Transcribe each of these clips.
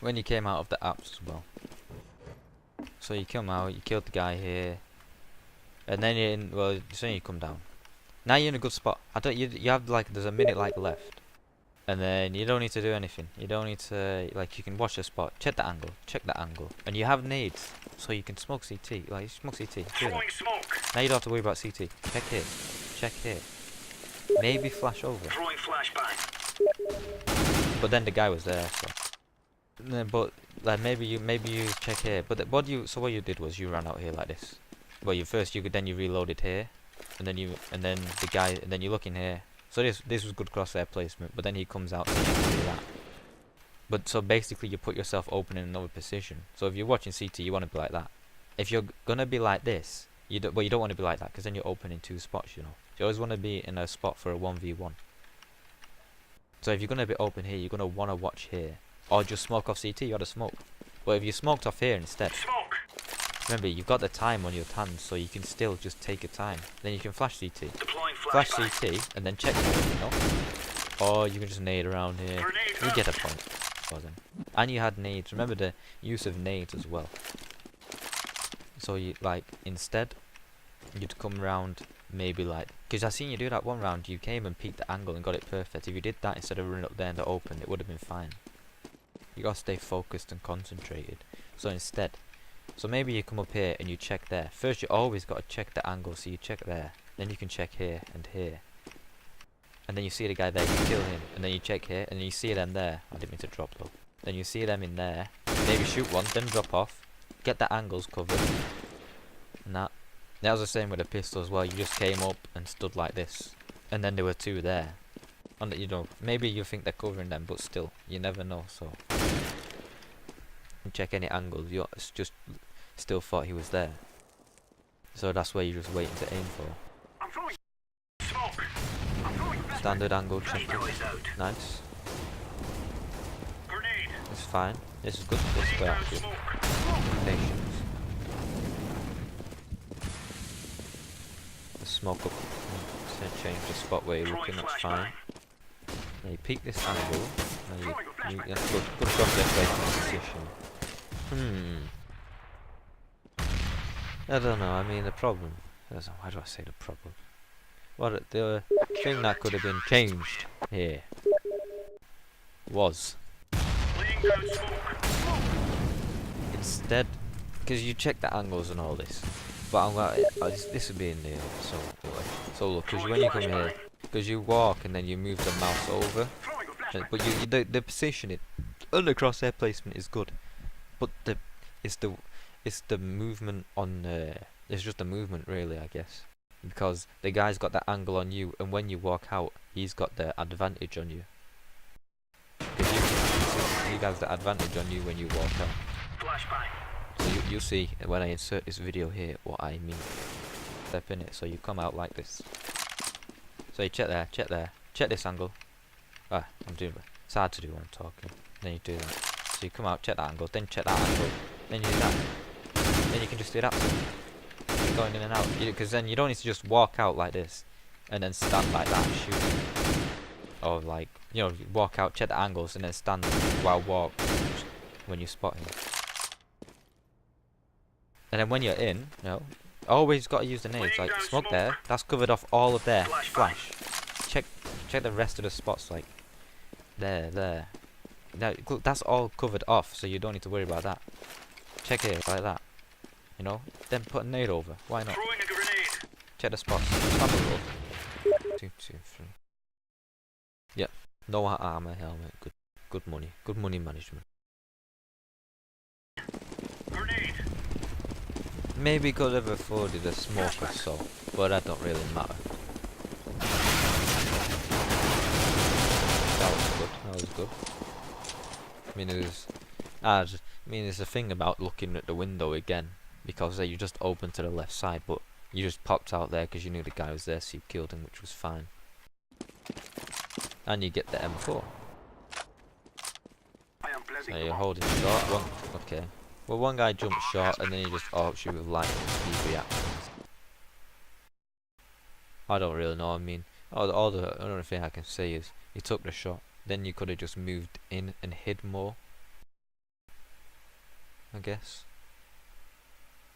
when you came out of the apps as well. So you come out, you killed the guy here, and then you're in, well, so you come down. Now you're in a good spot. I don't, you have like, there's a minute like left. And then you don't need to do anything. You don't need to, like, you can watch the spot, check the angle, and you have nades, so you can smoke CT. Like, you smoke CT. Do that. Now you don't have to worry about CT. Check here. Maybe flash over. But then the guy was there. So. No, but like maybe you check here. But what you did was you ran out here like this. Well, then you reloaded here, and then you look in here. So this was good crosshair placement, but then he comes out and you do that. But so basically you put yourself open in another position. So if you're watching CT, you want to be like that. If you're gonna be like this, you don't want to be like that, because then you're open in two spots. You know, you always want to be in a spot for a 1v1. So if you're gonna be open here, you're gonna want to watch here, or just smoke off CT. You gotta smoke. But if you smoked off here instead, remember you've got the time on your hands, so you can still just take your time. Then you can flash CT. Flash CT and then check it, you know? Or you can just nade around here. You get a point. And you had nades. Remember the use of nades as well. So you, like, instead you'd come around maybe like, because I seen you do that one round, you came and peeked the angle and got it perfect. If you did that instead of running up there in the open, it would have been fine. You gotta stay focused and concentrated. So instead, so maybe you come up here and you check there. First you always gotta check the angle, so you check there. Then you can check here and here. And then you see the guy there, you kill him. And then you check here, and then you see them there. I didn't mean to drop though. Then you see them in there. Maybe shoot one, then drop off. Get the angles covered. And that was the same with the pistol as well. You just came up and stood like this. And then there were two there. And you know, maybe you think they're covering them, but still, you never know, so. And check any angles, you just still thought he was there. So that's where you're just waiting to aim for. Standard angle check it. Nice. It's fine. This is good. This is good actually. Patience. The smoke up. Change the spot where you're looking, that's fine. Now you peek this angle. Now that's good. Good cross left placement position. I don't know, I mean the problem. Why do I say the problem? What the thing that could have been changed here was instead, because you check the angles and all this, but this would be in there. So look, because when you come here, because you walk and then you move the mouse over, but the positioning and the crosshair placement is good, but it's the movement on it's just the movement really, I guess. Because the guy's got that angle on you, and when you walk out, he's got the advantage on you. Because he has the advantage on you when you walk out. So you'll see when I insert this video here what I mean. Step in it, so you come out like this. So you check there, check this angle. Ah, it's hard to do when I'm talking. Then you do that. So you come out, check that angle, then check that angle, then you do that. Then you can just do that. Going in and out, because then you don't need to just walk out like this and then stand like that and shoot, or like, you know, walk out, check the angles, and then stand while walk when you spot him. And then when you're in, you know, always got to use the nades. Like smoke there, that's covered off all of their flash. Check the rest of the spots, like there. Now that's all covered off, so you don't need to worry about that. Check it like that. You know, then put a nade over. Why not? Check the spots. Stop a roll. 2, 2, 3. Yep. No armor, helmet. Good money. Good money management. Maybe could have afforded a smoke or so, but that don't really matter. That was good. I mean, it's a thing about looking at the window again. Because you just opened to the left side, but you just popped out there because you knew the guy was there, so you killed him, which was fine. And you get the M4. So you're holding short. Okay. Well, one guy jumped short, and then he just arcs you with light speed reactions. I don't really know. I mean, all the only thing I can say is he took the shot. Then you could have just moved in and hid more. I guess.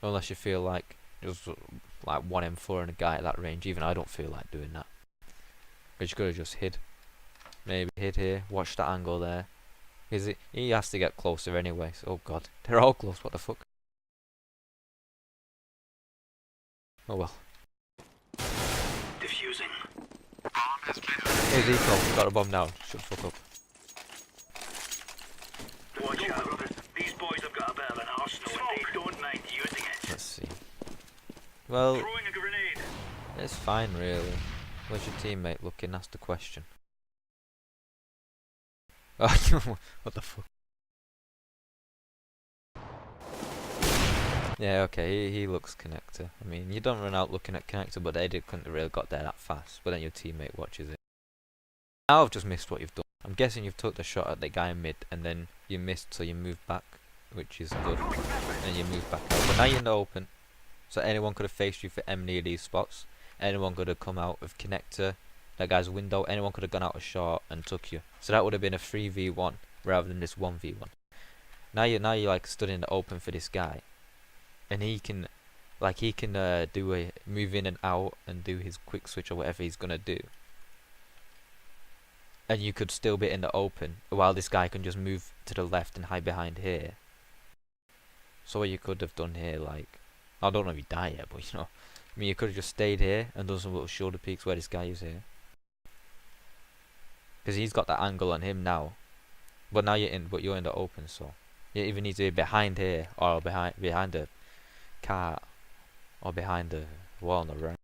Unless you feel like just like 1M4 and a guy at that range. Even I don't feel like doing that. But you could have just hid. Maybe hid here. Watch that angle there. Because he has to get closer anyway. So, oh god, they're all close. What the fuck? Oh well. Diffusing. Here's Eco. Got a bomb down. Shut the fuck up. Watch out, brothers. These boys have got a bit of an arsenal and they don't mind using it. Let's see. Well, Throwing a grenade. it's fine really. Where's your teammate looking? That's the question. Oh, what the fuck? Yeah, okay, he looks connector. I mean, you don't run out looking at connector, but they couldn't have really got there that fast. But then your teammate watches it. Now I've just missed what you've done. I'm guessing you've took the shot at the guy in mid, and then you missed, so you moved back, which is good. And you moved back out. But now you're in the open, so anyone could have faced you for any of these spots. Anyone could have come out of connector, that guy's window. Anyone could have gone out of short and took you. So that would have been a 3v1 rather than this 1v1. Now you're like stood in the open for this guy, and he can do a move in and out and do his quick switch or whatever he's gonna do. And you could still be in the open while this guy can just move to the left and hide behind here. So what you could have done here, like, I don't know if you die yet, but you know, I mean, you could have just stayed here and done some little shoulder peeks where this guy is here. Because he's got that angle on him now. But now you're in the open, so you either need to be behind here or behind the car or behind the wall on the right.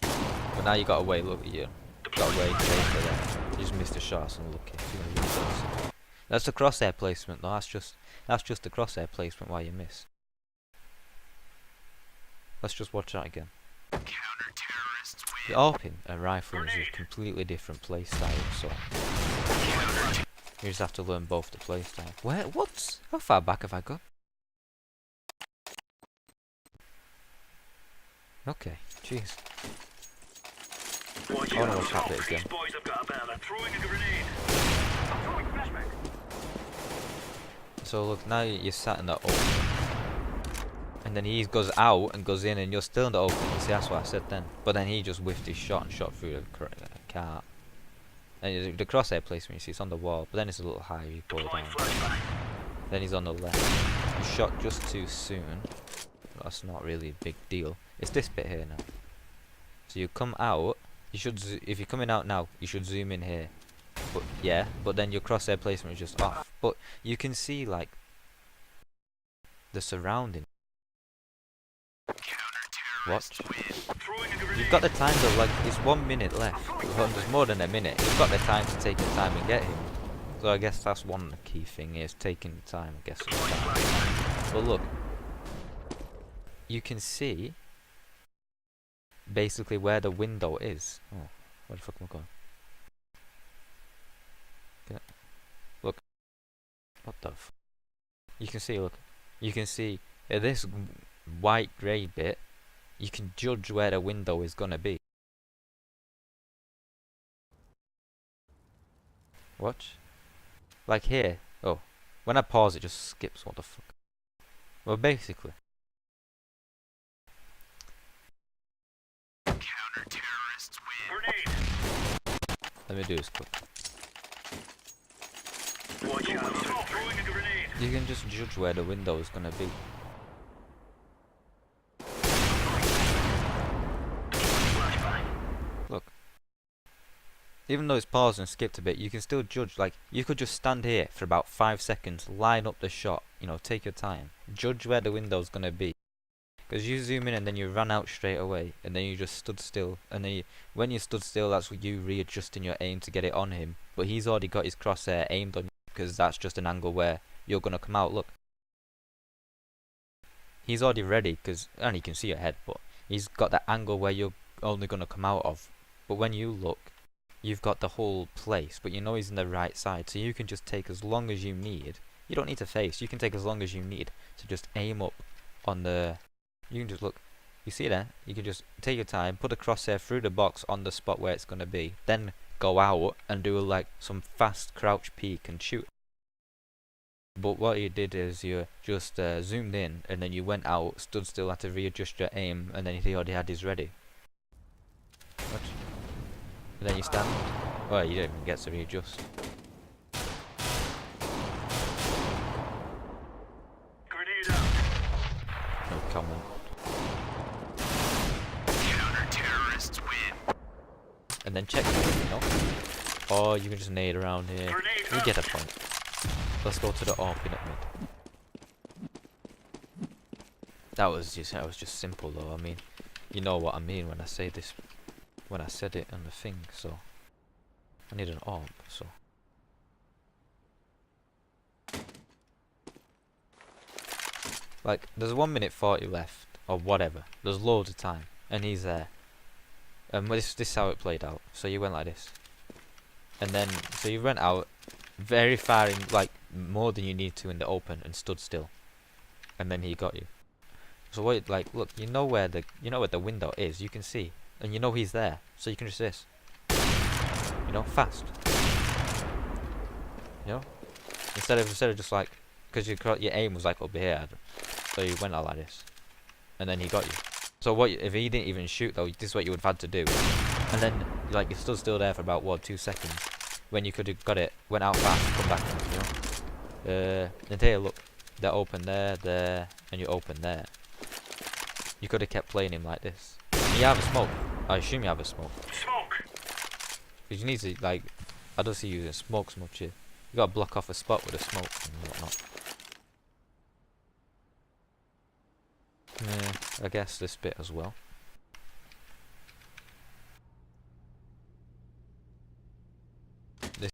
But now you got away. Look at you. Got away. There. You just missed a shot. So unlucky. That's the crosshair placement, though. That's just the crosshair placement why you missed. Let's just watch that again. The AWP and rifle is a completely different play style, so you just have to learn both the play style. Where? What? How far back have I got? Okay, jeez. I wanna watch that bit again. So look, now you're sat in that open. And then he goes out and goes in and you're still in the open. You see, that's what I said then. But then he just whiffed his shot and shot through the car. And the crosshair placement, you see, it's on the wall. But then it's a little higher, you pull it down. Then he's on the left. You shot just too soon. That's not really a big deal. It's this bit here now. So you come out. You should, if you're coming out now, you should zoom in here. But yeah, but then your crosshair placement is just off. But you can see like the surrounding. Watch. You've got the time though, like it's 1 minute left. Well, there's more than a minute. You've got the time to take your time and get him. So I guess that's one key thing is taking time, I guess. But look, you can see basically where the window is. Oh, where the fuck am I going? Okay. Look. What the f? You can see, look. You can see this white grey bit. You can judge where the window is gonna be. Watch. Like here. Oh. When I pause it just skips. What the fuck? Well, basically. Counter-terrorists win. Let me do this quick. Watch out. Throwing a grenade. You can just judge where the window is gonna be. Look. Even though it's paused and skipped a bit, you can still judge. Like, you could just stand here for about 5 seconds, line up the shot, you know, take your time. Judge where the window's gonna be. Because you zoom in and then you run out straight away, and then you just stood still. And then when you stood still, that's what you readjusting your aim to get it on him. But he's already got his crosshair aimed on you, because that's just an angle where you're gonna come out. Look. He's already ready, and you can see your head, but he's got that angle where you're only gonna come out of. But when you look, you've got the whole place, but you know he's in the right side, so you can just take as long as you need. You don't need to face, you can take as long as you need to just aim up on the... You can just look, you see there, you can just take your time, put a crosshair through the box on the spot where it's going to be, then go out and do like some fast crouch peek and shoot. But what you did is you just zoomed in, and then you went out, stood still, had to readjust your aim, and then he already had his ready. What? And then you stand. Well, you didn't even get to readjust. Grenade out. No comment. Counter-terrorists win. And then check, you know? Or you can just nade around here. Grenade You out. get a point. Let's go to the AWP at mid. That was just simple though. I mean, you know what I mean when I say this, when I said it on the thing. So I need an AWP. So like, there's 1 minute 40 left or whatever. There's loads of time, and he's there. And this is how it played out. So you went like this, and then so you went out very far in, like more than you need to in the open, and stood still, and then he got you. So what, like, look, you know where the window is, you can see, and you know he's there, so you can just this, you know, fast, you know, instead of just like, because your aim was like up here, so you went out like this, and then he got you. So what if he didn't even shoot though? This is what you would have had to do, and then like you stood still there for about what, 2 seconds, when you could have got it, went out fast, come back in, you know. And here, look, they're open there, and you open there. You could have kept playing him like this. You have a smoke. I assume you have a smoke. Smoke. Because you need to, like, I don't see you using smoke so much here. You gotta block off a spot with a smoke and whatnot. Yeah, I guess this bit as well.